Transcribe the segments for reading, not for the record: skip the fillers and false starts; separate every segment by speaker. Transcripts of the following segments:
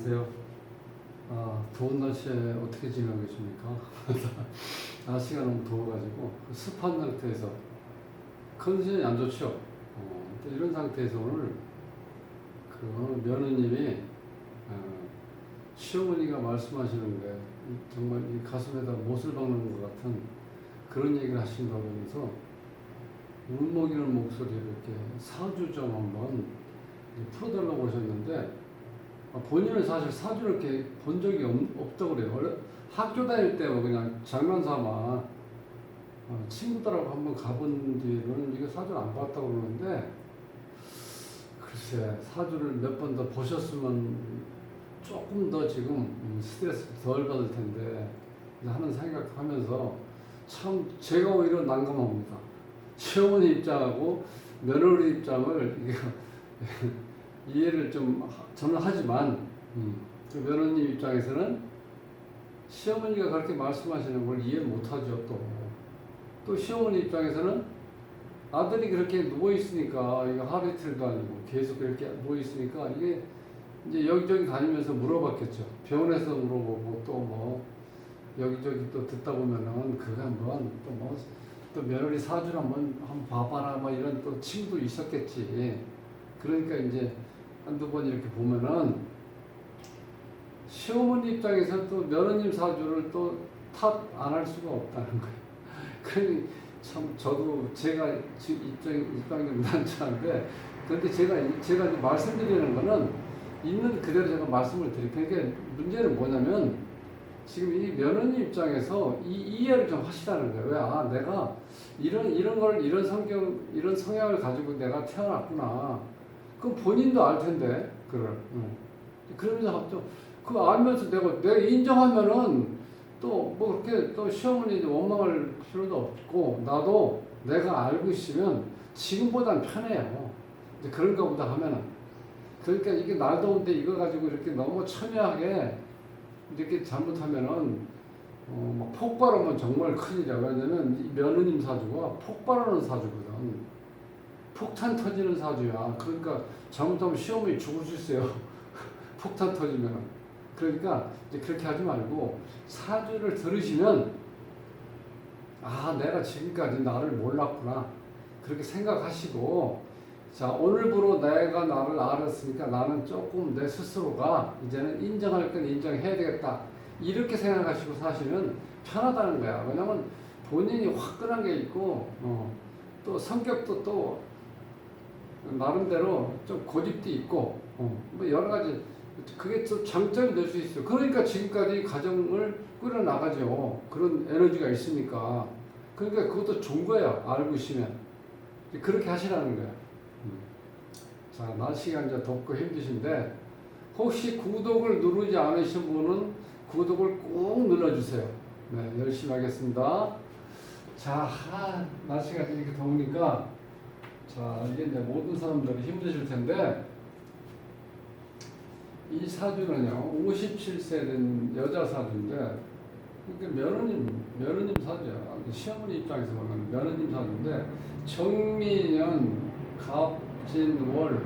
Speaker 1: 안녕하세요. 더운 날씨에 어떻게 지내고 계십니까? 날씨가 너무 더워가지고 습한 상태에서 컨디션이 안 좋죠. 이런 상태에서 오늘 그 며느님이 시어머니가 말씀하시는데 정말 이 가슴에다 못을 박는 것 같은 그런 얘기를 하신다고 하면서 울먹이는 목소리로 이렇게 사주 좀 한번 풀어달라고 하셨는데 본인은 사실 사주를 이렇게 본 적이 없다고 그래요. 원래 학교 다닐 때 그냥 장난삼아 친구들하고 한번 가본 뒤에는 이거 사주를 안 봤다고 그러는데 글쎄 사주를 몇 번 더 보셨으면 조금 더 지금 스트레스 덜 받을 텐데 하는 생각하면서 참 제가 오히려 난감합니다. 시어머니 입장하고 며느리 입장을 이해를 좀 저는 하지만 그 며느님 입장에서는 시어머니가 그렇게 말씀하시는 걸 이해 못하죠. 또 시어머니 입장에서는 아들이 그렇게 누워 있으니까 이거 하루 이틀도 아니고 계속 그렇게 누워 있으니까 이게 이제 여기저기 다니면서 물어봤겠죠. 병원에서 물어보고 또 뭐 여기저기 또 듣다 보면은 그거 한번 또 며느리 사주를 한번 봐봐라 뭐 이런 또 친구도 있었겠지. 그러니까 이제 한두 번 이렇게 보면은 시어머니 입장에서 또 며느님 사주를 또 탓 안 할 수가 없다는 거예요. 그러니 참 저도 제가 입장이 좀 난처한데 그런데 제가 이제 말씀드리는 거는 있는 그대로 제가 말씀을 드릴게요. 그러니까 문제는 뭐냐면 지금 이 며느님 입장에서 이해를 좀 하시라는 거예요. 왜? 내가 이런 성격, 이런 성향을 가지고 내가 태어났구나. 그럼 본인도 알 텐데, 그러면서 그거 알면서 내가 인정하면은 또 뭐 그렇게 또 시어머니 원망할 필요도 없고 나도 내가 알고 있으면 지금보단 편해요. 이제 그런가 보다 하면은. 그러니까 이게 날 더운데 이거 가지고 이렇게 너무 첨예하게 이렇게 잘못하면은 막 폭발하면 정말 큰일이야. 왜냐면 이 며느님 사주가 폭발하는 사주거든. 폭탄 터지는 사주야. 그러니까 잘못하면 시어머니 죽을 수 있어요. 폭탄 터지면. 그러니까 이제 그렇게 하지 말고 사주를 들으시면 내가 지금까지 나를 몰랐구나. 그렇게 생각하시고 자 오늘부로 내가 나를 알았으니까 나는 조금 내 스스로가 이제는 인정할 건 인정해야 되겠다. 이렇게 생각하시고 사시면 편하다는 거야. 왜냐면 본인이 화끈한 게 있고 또 성격도 또 나름대로 좀 고집도 있고 뭐 여러 가지 그게 또 장점이 될 수 있어요. 그러니까 지금까지 가정을 꾸려 나가죠. 그런 에너지가 있으니까. 그러니까 그것도 좋은 거야. 알고 있으면 그렇게 하시라는 거야. 자 날씨가 이제 덥고 힘드신데 혹시 구독을 누르지 않으신 분은 구독을 꼭 눌러주세요. 네 열심히 하겠습니다. 자 날씨가 이렇게 더우니까 자, 이게 이제 모든 사람들이 힘드실 텐데, 이 사주는요, 57세 된 여자 사주인데, 며느님 사주야. 시어머니 입장에서 보면 며느님 사주인데, 정미년, 갑진월,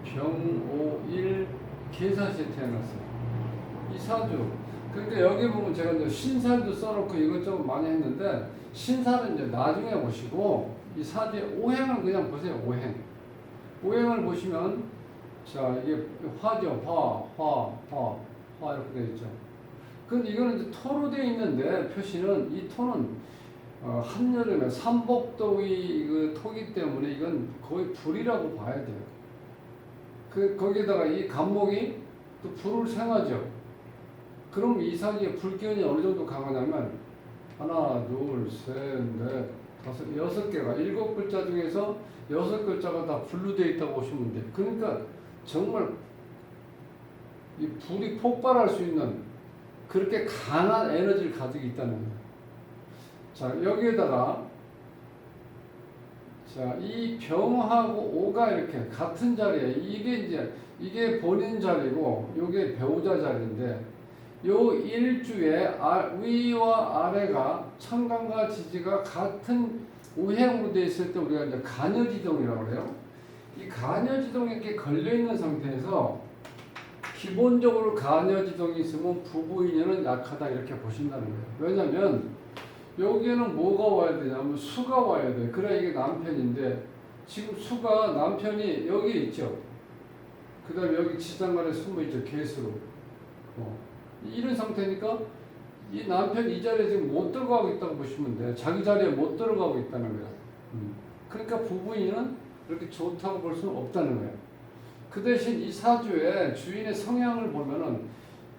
Speaker 1: 병오일, 계사시에 태어났어요. 이 사주. 그러니까 여기 보면 제가 이제 신살도 써놓고 이것저것 많이 했는데, 신살은 이제 나중에 보시고, 이 사주의 오행을 그냥 보세요. 오행을 보시면 자 이게 화죠. 화 이렇게 되어 있죠. 근데 이거는 이제 토로 되어 있는데 표시는 이 토는 한여름에 삼복도의 그 토기 때문에 이건 거의 불이라고 봐야 돼요. 거기에다가 이 간목이 또 불을 생하죠. 그럼 이 사주의 불기운이 어느 정도 강하냐면 하나, 둘, 셋, 넷, 다섯, 여섯 개가 일곱 글자 중에서 여섯 글자가 다 불로 되어 있다고 보시면 돼요. 그러니까 정말 이 불이 폭발할 수 있는 그렇게 강한 에너지를 가지고 있다는 거예요. 자 여기에다가 자 이 병하고 오가 이렇게 같은 자리에 이게 본인 자리고 이게 배우자 자리인데 요 일주에 위와 아래가 천간과 지지가 같은 우행으로 되어 있을 때 우리가 이제 간여지동이라고 해요. 이 간여지동에 이렇게 걸려 있는 상태에서 기본적으로 간여지동이 있으면 부부인연은 약하다 이렇게 보신다는 거예요. 왜냐면 여기에는 뭐가 와야 되냐면 수가 와야 돼. 그래야 이게 남편인데 지금 수가 남편이 여기 있죠. 그 다음에 여기 지장간에 숨어있죠. 개수로. 이런 상태니까 이 남편 이 자리에 지금 못 들어가고 있다고 보시면 돼. 자기 자리에 못 들어가고 있다는 거야. 그러니까 부부인은 그렇게 좋다고 볼 수는 없다는 거야. 그 대신 이 사주의 주인의 성향을 보면은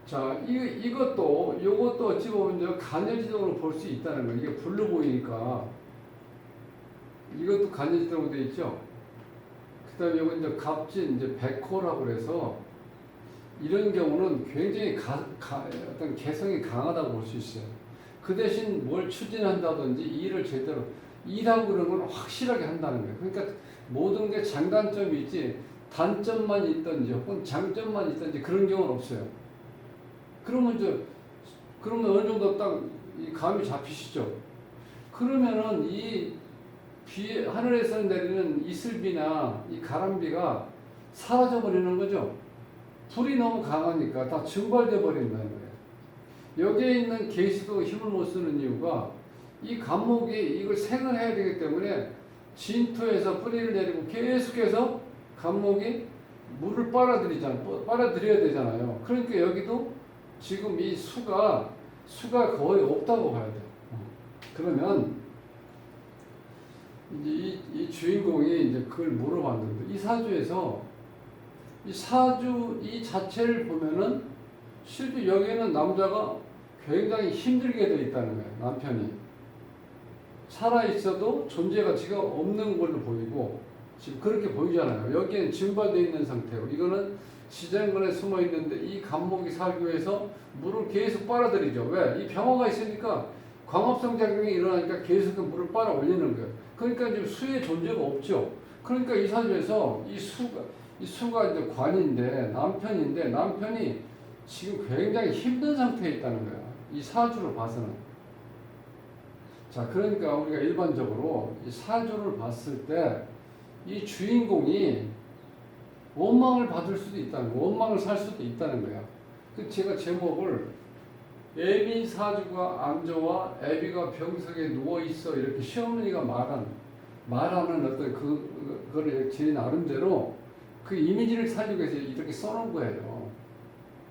Speaker 1: 자, 요것도 어찌 보면 이제 간여지동으로 볼 수 있다는 거예요. 이게 불로 보이니까. 이것도 간여지동으로 되어 있죠. 그 다음에 이건 이제 갑진, 이제 백호라고 그래서 이런 경우는 굉장히 어떤 개성이 강하다고 볼 수 있어요. 그 대신 뭘 추진한다든지 일을 제대로, 일하고 그런 건 확실하게 한다는 거예요. 그러니까 모든 게 장단점이 있지, 단점만 있든지 혹은 장점만 있든지 그런 경우는 없어요. 그러면 어느 정도 딱 이 감이 잡히시죠? 그러면은 이 하늘에서 내리는 이슬비나 이 가람비가 사라져 버리는 거죠. 불이 너무 강하니까 다 증발돼 버린다는 거예요. 여기에 있는 계시도 힘을 못 쓰는 이유가 이 간목이 이걸 생을 해야 되기 때문에 진토에서 뿌리를 내리고 계속해서 간목이 물을 빨아들여야 되잖아요. 그러니까 여기도 지금 이 수가 거의 없다고 봐야 돼요. 그러면 이제 이 주인공이 이제 그걸 물어봤는데 이 사주에서 이 사주 이 자체를 보면은 실제 여기에는 남자가 굉장히 힘들게 되어 있다는 거예요. 남편이 살아 있어도 존재 가치가 없는 걸로 보이고 지금 그렇게 보이잖아요. 여기에는 증발되어 있는 상태고 이거는 지장간에 숨어 있는데 이 간목이 사교에서 물을 계속 빨아들이죠. 왜? 이 병화가 있으니까 광합성 작용이 일어나니까 계속 물을 빨아 올리는 거예요. 그러니까 이제 수의 존재가 없죠. 그러니까 이 사주에서 이 수가 이제 관인데 남편이 지금 굉장히 힘든 상태에 있다는 거야. 이 사주를 봐서는. 자, 그러니까 우리가 일반적으로 이 사주를 봤을 때 이 주인공이 원망을 받을 수도 있다는 거야. 원망을 살 수도 있다는 거야. 그 제가 제목을 애비 사주가 안좋아 애비가 병석에 누워있어 이렇게 시어머니가 말하는 어떤 그거를 제 나름대로 그 이미지를 살리기 위해서 이렇게 써놓은 거예요.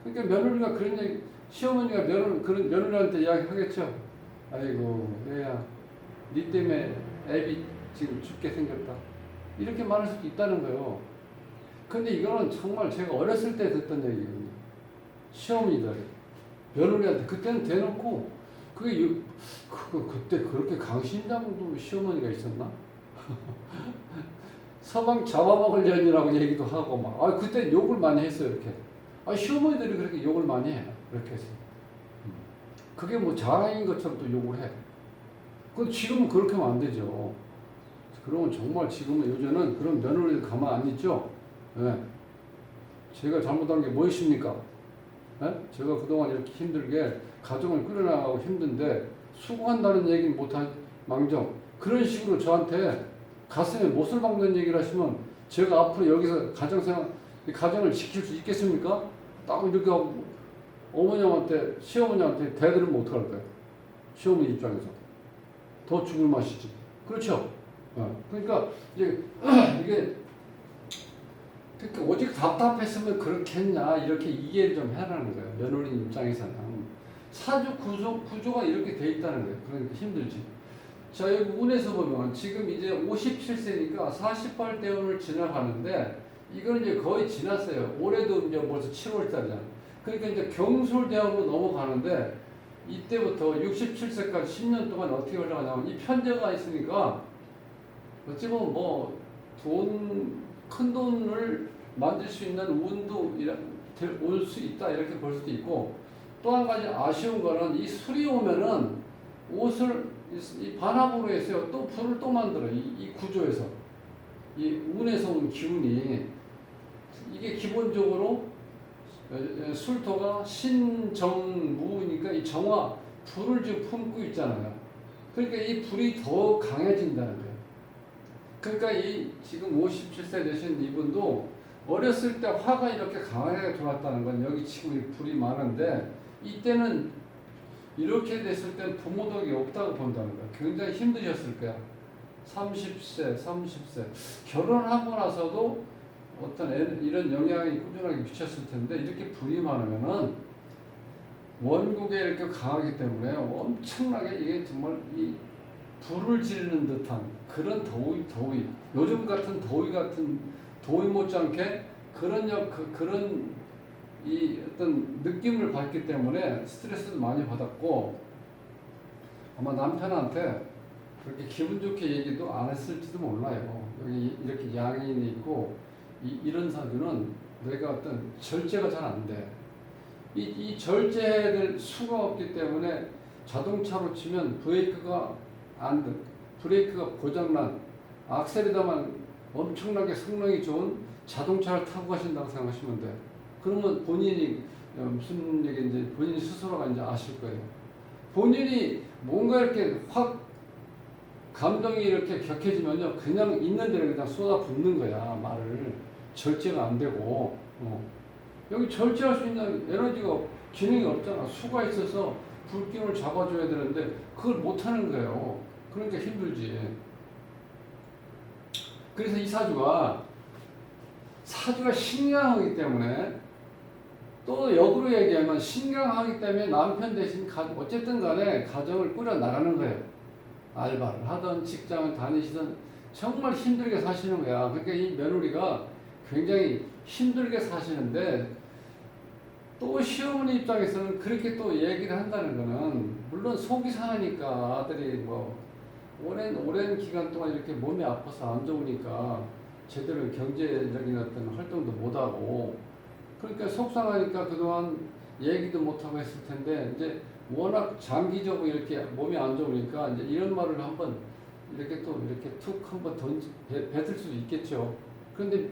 Speaker 1: 그러니까 며느리가 그런 얘기, 시어머니가 그런 며느리한테 이야기 하겠죠. 아이고, 얘야, 니 때문에 애비 지금 죽게 생겼다. 이렇게 말할 수도 있다는 거예요. 근데 이거는 정말 제가 어렸을 때 듣던 얘기거든요. 시어머니들, 며느리한테 그때는 대놓고 그때 그렇게 강심장도 시어머니가 있었나? 서방 잡아먹을 년이라고 얘기도 하고 막. 그때 욕을 많이 했어요 이렇게. 시어머니들이 그렇게 욕을 많이 해. 이렇게 해서. 그게 뭐 자랑인 것처럼 또 욕을 해. 근데 지금은 그렇게 하면 안 되죠. 그러면 정말 지금은 요즘은 그런 며느리들 가만 안 있죠. 네. 제가 잘못한 게 무엇입니까? 네? 제가 그동안 이렇게 힘들게 가정을 꾸려나가고 힘든데 수고한다는 얘기는 못한 망정 그런 식으로 저한테 가슴에 못을 박는 얘기를 하시면 제가 앞으로 여기서 가정을 지킬 수 있겠습니까? 딱 이렇게 하고 시어머니한테 대들으면 어떡할까요? 시어머니 입장에서 더 죽을 맛이지. 그렇죠? 그러니까 이제 이게 그러니까 오직 답답했으면 그렇게 했냐 이렇게 이해를 좀 해라는 거예요. 며느리 입장에서는 사주 구조가 이렇게 돼 있다는 거예요. 그러니까 힘들지. 자, 여기 운에서 보면 지금 이제 57세니까 48대운을 지나가는데 이건 이제 거의 지났어요. 올해도 이제 벌써 7월달이잖아. 그러니까 이제 경술대운으로 넘어가는데 이때부터 67세까지 10년 동안 어떻게 올라가냐면 이 편제가 있으니까 어찌 보면 뭐 큰 돈을 만들 수 있는 운도 올 수 있다 이렇게 볼 수도 있고 또 한 가지 아쉬운 거는 이 술이 오면은 옷을 이 반합으로 해서 또 불을 또 만들어 이 구조에서 이 운에서 온 기운이 이게 기본적으로 술토가 신정무니까 이 정화 불을 지금 품고 있잖아요. 그러니까 이 불이 더 강해진다는 거예요. 그러니까 이 지금 57세 되신 이분도 어렸을 때 화가 이렇게 강하게 들어왔다는 건 여기 지금 이 불이 많은데 이때는 이렇게 됐을 땐 부모 덕이 없다고 본다는 거야. 굉장히 힘드셨을 거야. 30세, 30세 결혼하고 나서도 어떤 이런 영향이 꾸준하게 미쳤을 텐데 이렇게 불이 많으면은 원국에 이렇게 강하기 때문에 엄청나게 이게 정말 이 불을 지르는 듯한 그런 더위 요즘 같은 더위 못지않게 그런 이 어떤 느낌을 받기 때문에 스트레스도 많이 받았고 아마 남편한테 그렇게 기분 좋게 얘기도 안 했을지도 몰라요. 여기 이렇게 양인이 있고 이런 사주는 내가 어떤 절제가 잘 안 돼. 이 절제해야 될 수가 없기 때문에 자동차로 치면 브레이크가 고장난 악셀에다만 엄청나게 성능이 좋은 자동차를 타고 가신다고 생각하시면 돼. 그러면 본인이 무슨 얘기인지 본인 스스로가 이제 아실 거예요. 본인이 뭔가 이렇게 확 감정이 이렇게 격해지면요, 그냥 있는 대로 그냥 쏟아붓는 거야, 말을. 절제가 안 되고, 여기 절제할 수 있는 에너지가, 기능이 없잖아. 수가 있어서 불기운을 잡아줘야 되는데, 그걸 못하는 거예요. 그러니까 힘들지. 그래서 이 사주가 신강하기 때문에, 또 역으로 얘기하면 신강하기 때문에 남편 대신 어쨌든 간에 가정을 꾸려 나가는 거예요. 알바를 하든 직장을 다니시든 정말 힘들게 사시는 거야. 그러니까 이 며느리가 굉장히 힘들게 사시는데 또 시어머니 입장에서는 그렇게 또 얘기를 한다는 거는 물론 속이 상하니까 아들이 뭐 오랜 기간 동안 이렇게 몸이 아파서 안 좋으니까 제대로 경제적인 어떤 활동도 못하고 그러니까 속상하니까 그동안 얘기도 못하고 했을 텐데 이제 워낙 장기적으로 이렇게 몸이 안 좋으니까 이제 이런 말을 한번 이렇게 툭 한번 뱉을 수도 있겠죠. 그런데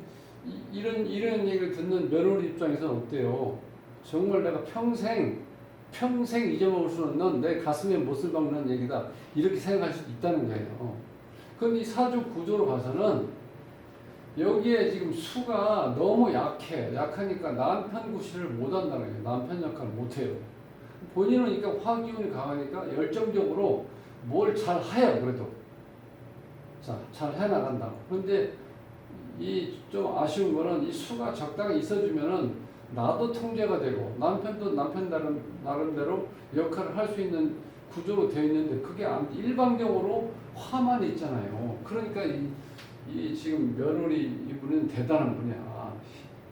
Speaker 1: 이런 얘기를 듣는 며느리 입장에서는 어때요? 정말 내가 평생 잊어먹을 수 없는 내 가슴에 못을 박는 얘기다. 이렇게 생각할 수도 있다는 거예요. 그럼 이 사주 구조로 봐서는 여기에 지금 수가 너무 약하니까 남편 구실을 못 한다는 거예요. 남편 역할을 못 해요. 본인은 그러니까 화기운이 강하니까 열정적으로 뭘 잘 해요. 그래도 잘 해나간다. 그런데 이 좀 아쉬운 거는 이 수가 적당히 있어주면은 나도 통제가 되고 남편도 남편 나름대로 역할을 할 수 있는 구조로 되어 있는데 그게 일방적으로 화만 있잖아요. 그러니까 이 지금 며느리 이분은 대단한 분이야.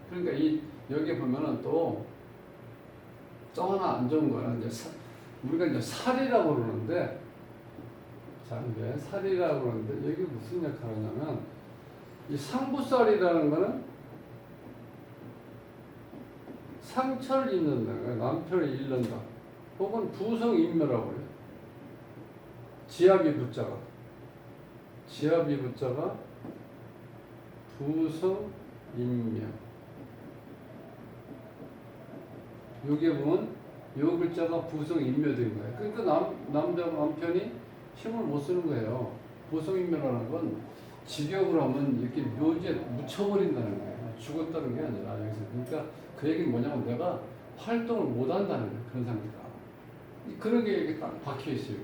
Speaker 1: 그러니까 여기 보면은 또 하나 안 좋은 거는 우리가 이제 살이라고 그러는데, 자, 이제 살이라고 그러는데, 여기 무슨 역할을 하냐면, 이 상부살이라는 거는 상처를 입는다. 남편을 잃는다. 혹은 부성인묘라고 그래요. 지압이 붙자가 부성인묘. 여기에 보면 요 글자가 부성인묘된 거예요. 그러니까 남편이 힘을 못 쓰는 거예요. 부성인묘라는 건 직역으로 하면 이렇게 묘지에 묻혀버린다는 거예요. 죽었다는 게 아니라 여기서. 그러니까 그 얘기는 뭐냐면 내가 활동을 못 한다는 거예요. 그런 상태가. 그런 게 이렇게 딱 박혀 있어요.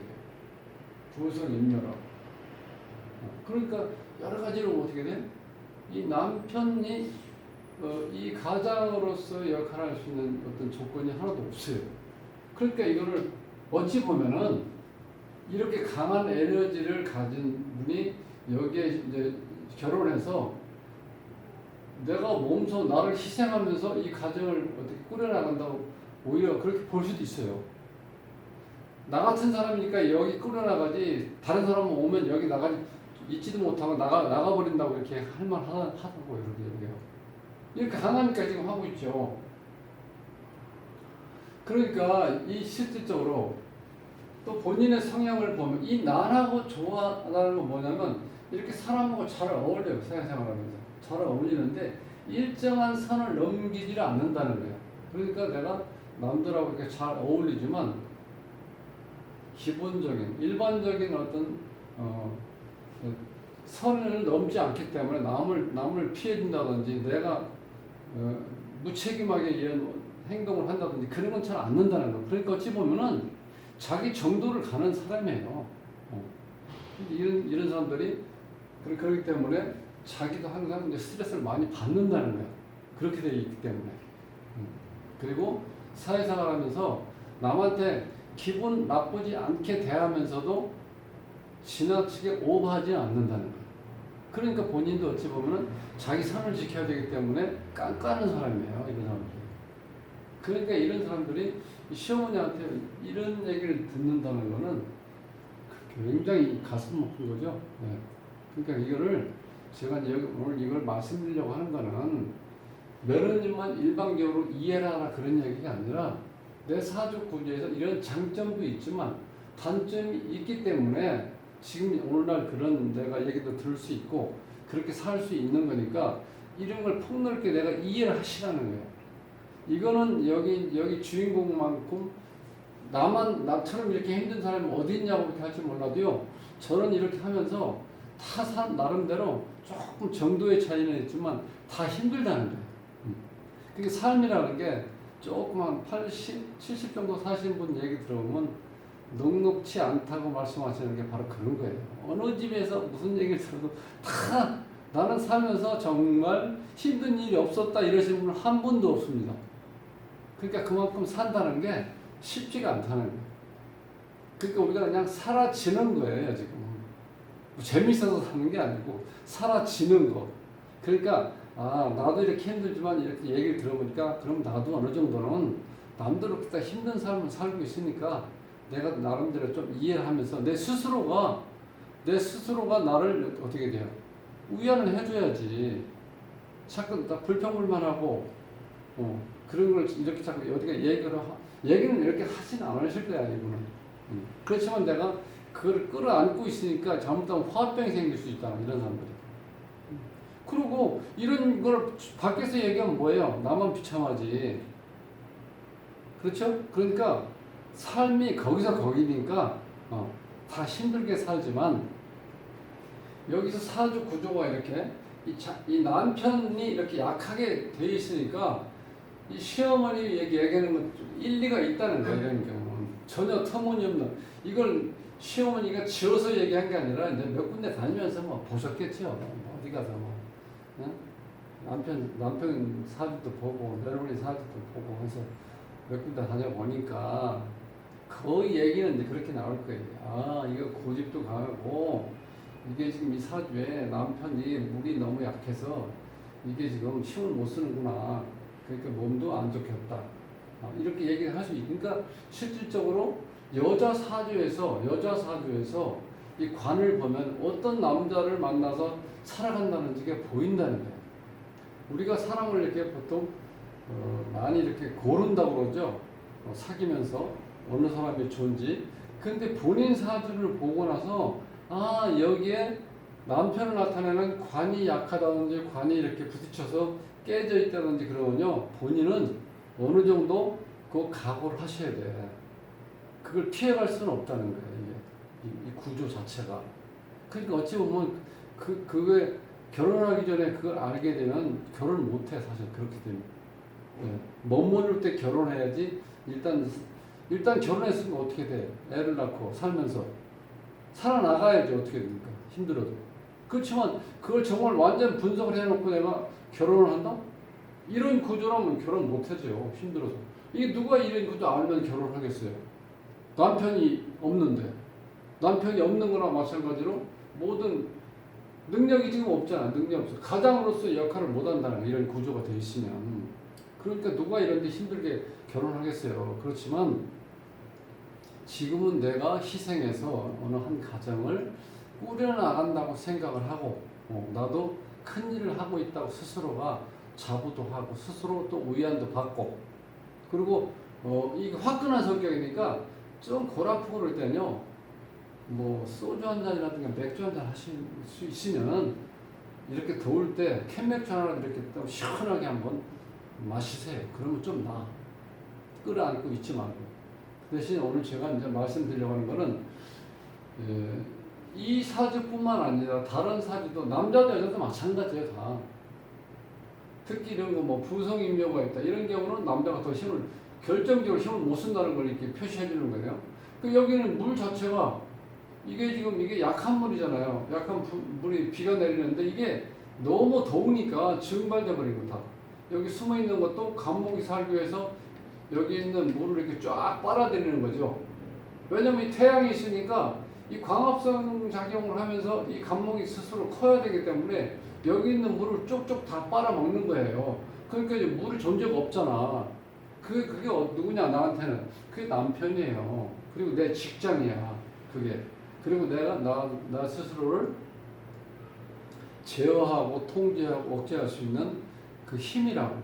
Speaker 1: 부성인묘라고. 그러니까 여러 가지로 어떻게 돼? 이 남편이 이 가장으로서 역할을 할 수 있는 어떤 조건이 하나도 없어요. 그러니까 이거를 어찌 보면은 이렇게 강한 에너지를 가진 분이 여기에 이제 결혼해서 내가 몸소 나를 희생하면서 이 가정을 어떻게 꾸려나간다고 오히려 그렇게 볼 수도 있어요. 나 같은 사람이니까 여기 꾸려나가지 다른 사람 오면 여기 있지도 못하고 나가버린다고 이렇게 할 만 하다고 이렇게 강하니까 지금 하고 있죠. 그러니까 이 실질적으로 또 본인의 성향을 보면 이 나하고 좋아하는 건 뭐냐면 이렇게 사람하고 잘 어울려요. 생활하면서 잘 어울리는데 일정한 선을 넘기지를 않는다는 거예요. 그러니까 내가 남들하고 이렇게 잘 어울리지만 기본적인 일반적인 어떤 선을 넘지 않기 때문에 남을 피해준다든지 내가 무책임하게 이런 행동을 한다든지 그런 건 잘 안 는다는 거. 그러니까 어찌 보면은 자기 정도를 가는 사람이에요. 이런 사람들이 그렇기 때문에 자기도 항상 이제 스트레스를 많이 받는다는 거예요. 그렇게 되어 있기 때문에. 그리고 사회생활 하면서 남한테 기분 나쁘지 않게 대하면서도 지나치게 오버하지 않는다는 거예요. 그러니까 본인도 어찌 보면은 자기 선을 지켜야 되기 때문에 깐깐한 사람이에요. 이런 사람들이. 그러니까 이런 사람들이 시어머니한테 이런 얘기를 듣는다는 거는 굉장히 가슴 아픈 거죠. 네. 그러니까 이거를 제가 오늘 이걸 말씀드리려고 하는 거는 며느님만 일방적으로 이해를 하라 그런 얘기가 아니라 내 사주 구조에서 이런 장점도 있지만 단점이 있기 때문에 지금 오늘날 그런 내가 얘기도 들을 수 있고 그렇게 살 수 있는 거니까 이런 걸 폭넓게 내가 이해를 하시라는 거예요. 이거는 여기 주인공만큼 나처럼 이렇게 힘든 사람이 어디 있냐고 이렇게 할지 몰라도요. 저는 이렇게 하면서 다 나름대로 조금 정도의 차이는 있지만 다 힘들다는 거예요. 그게 삶이라는 게 조금 한 80, 70 정도 사신 분 얘기 들어보면 녹록치 않다고 말씀하시는 게 바로 그런 거예요. 어느 집에서 무슨 얘기를 들어도 다 나는 살면서 정말 힘든 일이 없었다 이러시는 분은 한 분도 없습니다. 그러니까 그만큼 산다는 게 쉽지가 않다는 거예요. 그러니까 우리가 그냥 사라지는 거예요, 지금. 재밌어서 사는 게 아니고 사라지는 거. 그러니까 나도 이렇게 힘들지만 이렇게 얘기를 들어보니까 그럼 나도 어느 정도는 남들보다 힘든 삶을 살고 있으니까 내가 나름대로 좀 이해를 하면서 내 스스로가 나를 어떻게 돼요? 위안을 해줘야지. 자꾸 나 불평불만하고 그런 걸 이렇게 자꾸 어디가 얘기는 이렇게 하진 않으실 거야 이분은. 그렇지만 내가 그걸 끌어안고 있으니까 잘못하면 화병이 생길 수 있다 이런 사람들이. 그리고 이런 걸 밖에서 얘기하면 뭐예요? 나만 비참하지. 그렇죠? 그러니까 삶이 거기서 거기니까 다 힘들게 살지만 여기서 사주 구조가 이렇게 이 남편이 이렇게 약하게 돼 있으니까 이 시어머니 얘기하는 건 일리가 있다는 거예요. 이런 경우는 전혀 터무니없는 이걸 시어머니가 지어서 얘기한 게 아니라 이제 몇 군데 다니면서 뭐 보셨겠죠. 어디 가서 남편 사주도 보고 며느리 사주도 보고 해서 몇 군데 다녀보니까 거의 얘기는 이제 그렇게 나올 거예요. 이거 고집도 강하고 이게 지금 이 사주에 남편이 물이 너무 약해서 이게 지금 힘을 못 쓰는구나. 그러니까 몸도 안 좋겠다. 이렇게 얘기를 할 수 있으니까 그러니까 실질적으로 여자 사주에서 이 관을 보면 어떤 남자를 만나서 살아간다는 게 보인다는 거예요. 우리가 사람을 이렇게 보통 많이 이렇게 고른다고 그러죠. 사귀면서 어느 사람이 좋은지. 근데 본인 사주를 보고 나서 여기에 남편을 나타내는 관이 약하다든지 관이 이렇게 부딪혀서 깨져 있다든지 그러면요 본인은 어느 정도 그 각오를 하셔야 돼. 그걸 피해갈 수는 없다는 거예요. 이 구조 자체가. 그러니까 어찌 보면 그게 결혼하기 전에 그걸 알게 되면 결혼을 못해 사실 그렇게 되면. 머무를 때 결혼해야지. 일단 결혼했으면 어떻게 돼? 애를 낳고 살면서 살아나가야지. 어떻게 됩니까? 힘들어도. 그렇지만 그걸 정말 완전 분석을 해놓고 내가 결혼을 한다? 이런 구조라면 결혼 못하죠. 힘들어서. 이게 누가 이런 구조 알면 결혼하겠어요? 남편이 없는데. 남편이 없는 거나 마찬가지로 모든 능력이 지금 없잖아. 능력이 없어. 가장으로서 역할을 못 한다는 이런 구조가 돼 있으면. 그러니까 누가 이런 데 힘들게 결혼하겠어요. 그렇지만 지금은 내가 희생해서 어느 한 가정을 꾸려나간다고 생각을 하고 나도 큰 일을 하고 있다고 스스로가 자부도 하고 스스로 또 위안도 받고 그리고 이게 화끈한 성격이니까 좀 골 아프고 그럴 때는요 뭐 소주 한 잔이라든가 맥주 한 잔 하실 수 있으면 이렇게 더울 때 캔맥주 하나라도 이렇게 또 시원하게 한번 마시세요. 그러면 좀 나아. 끌어안고 있지 말고. 그 대신 오늘 제가 이제 말씀드리려고 하는 거는 이 사주뿐만 아니라 다른 사주도 남자도 여자도 마찬가지예요. 특히 이런 거 뭐 부성임묘가 있다 이런 경우는 남자가 더 힘을 결정적으로 힘을 못 쓴다는 걸 이렇게 표시해 주는 거예요. 그 여기는 물 자체가 이게 지금 이게 약한 물이잖아요. 약한 물이 비가 내리는데 이게 너무 더우니까 증발돼 버리고 다. 여기 숨어 있는 것도 감목이 살기 위해서 여기 있는 물을 이렇게 쫙 빨아들이는 거죠. 왜냐면 이 태양이 있으니까 이 광합성 작용을 하면서 이 감목이 스스로 커야 되기 때문에 여기 있는 물을 쪽쪽 다 빨아먹는 거예요. 그러니까 이제 물이 존재가 없잖아. 그게 누구냐 나한테는 그게 남편이에요. 그리고 내 직장이야. 그게. 그리고 내가 나 스스로를 제어하고 통제하고 억제할 수 있는 그 힘이라고.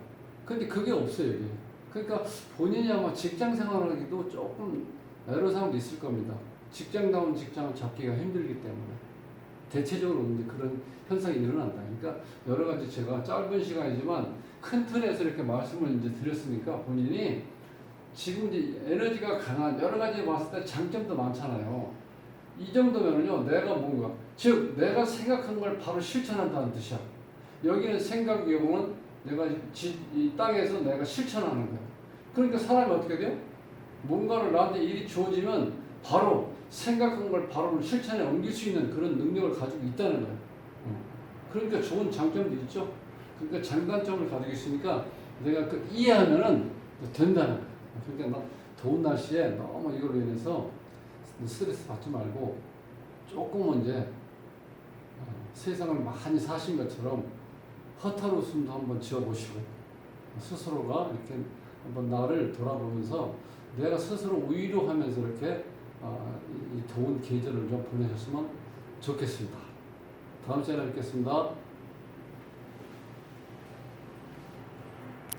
Speaker 1: 근데 그게 없어요, 여기. 그러니까 본인이 아마 직장 생활하기도 조금 애로사항도 있을 겁니다. 직장다운 직장을 잡기가 힘들기 때문에. 대체적으로 이제 그런 현상이 일어난다. 그러니까 여러 가지 제가 짧은 시간이지만 큰 틀에서 이렇게 말씀을 이제 드렸으니까 본인이 지금 이제 에너지가 강한 여러 가지 봤을 때 장점도 많잖아요. 이 정도면은요, 내가 뭔가, 즉, 내가 생각한 걸 바로 실천한다는 뜻이야. 여기는 생각의 경우는 내가 이 땅에서 내가 실천하는 거야. 그러니까 사람이 어떻게 돼요? 뭔가를 나한테 일이 주어지면 바로 생각한 걸 바로 실천에 옮길 수 있는 그런 능력을 가지고 있다는 거예요. 그러니까 좋은 장점도 있죠. 그러니까 장단점을 가지고 있으니까 내가 그 이해하면은 된다는 거예요. 그러니까 막 더운 날씨에 너무 이걸로 인해서 스트레스 받지 말고 조금은 이제 세상을 많이 사신 것처럼 허탈 웃음도 한번 지어보시고 스스로가 이렇게 한번 나를 돌아보면서 내가 스스로 위로하면서 이렇게 이 더운 계절을 좀 보내셨으면 좋겠습니다. 다음 시간에 뵙겠습니다.